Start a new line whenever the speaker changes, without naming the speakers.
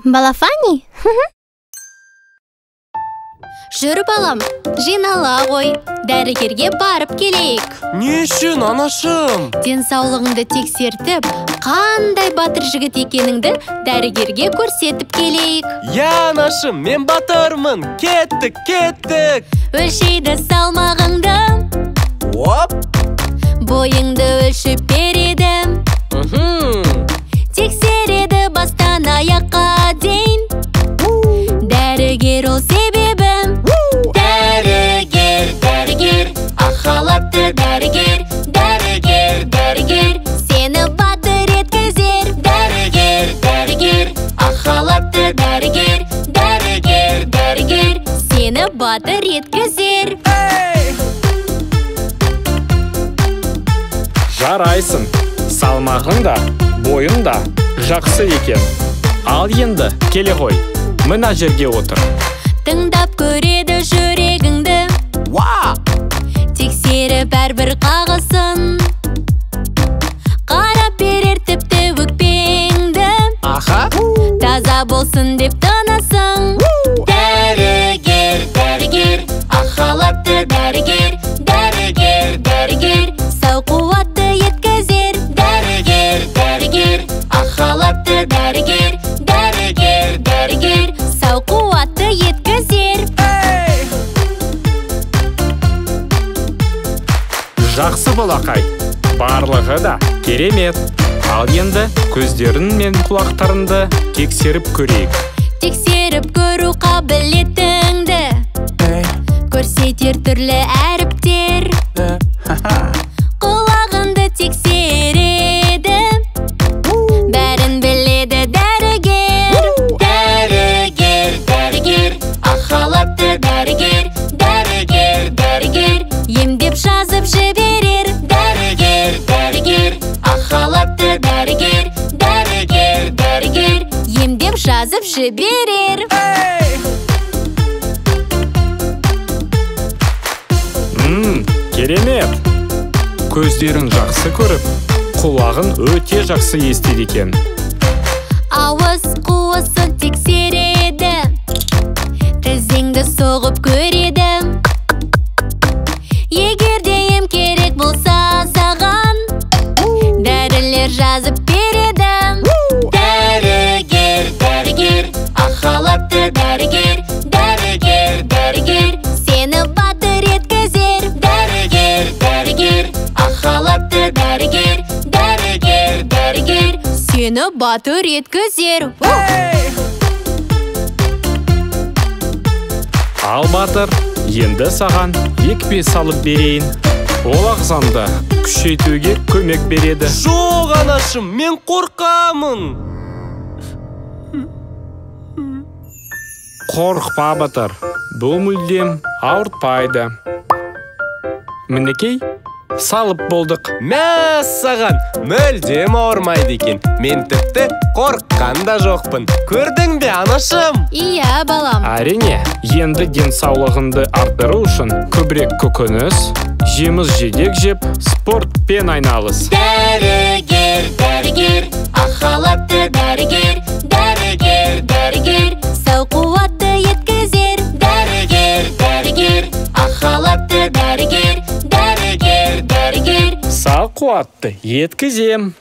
Балафани? Жүр балам, жинала ғой, дәрігерге барып келейік.
Не үшін, анашым?
Денсаулығыңды тексертіп, қандай батыр жігіт екеніңді дәрігерге көрсетіп келейік.
Я, анашым, мен батырмын. Кеттік.
Өлшейді салмағыңды,
Оп!
бойыңды өлшіп береді. Тексереді бастан аяққа дейін. Дәрігер ол себебім. Дәрігер, ақхалатты дәрігер. Дәрігер, сені батыр еткізер. Дәрігер, ақхалатты дәрігер. Дәрігер, сені батыр еткізер.
Жарайсың, салмағың да, бойың да жақсы екен. Ал енді келе ғой, мына жерге отыр.
Тыңдап көреді жүрегіңді, тексеріп әрбір қағысын. Қарап берер тіпті өкпеңді, таза болсын деп тынысың. Дәрігер, ақхалатты дәрігер. Сау қуатты еткізер. Дәрігер, ақхалатты дәрігер. Сау қуатты еткізер.
Жақсы балақай, барлығы да керемет. Ал енді көздерің мен құлақтарыңды тексеріп көрейік.
Тексеріп көру қабілетіңді, көрсетер түрлі әріптер. Құлағыңды тексереді, бәрін біледі дәрігер. Дәрігер, ақхалатты дәрігер. Емдеп жазып жіберер. Дәрігер, ақхалатты дәрігер. Емдеп жазып жіберер.
Керемет! Көздерің жақсы көріп, құлағың өте жақсы естиді екен.
Ауыз қуысын тексереді, тізеңді соғып көреді. Егер де ем керек болса саған, дәрілер жазып береді. Дәрігер, ақхалатты дәрігер. Сені батыр еткізер. Дәрігер, ақхалатты дәрігер. Сені батыр еткізер.
Ал батыр, енді саған екпе салып берейін. Ол ағзаңды күшейтуге көмек береді.
Жоқ, анашым, мен қорқамын.
Қорқпа батыр, бұл мүлдем ауыртпайды. Мінекей, салып болдық.
Мәссаған, мүлдем ауырмайды екен. Мен тіпті қорыққан да жоқпын. Көрдің бе, анашым?
Иә, балам.
Әрине, енді денсаулығыңды арттыру үшін көбірек көкөніс, жеміс-жидек жеп, спортпен айналыс.
Дәрігер, ақхалатты дәрігер. Сау қуатты еткізер. Дәрігер, ақхалатты дәрігер.
Сау қуатты еткізем.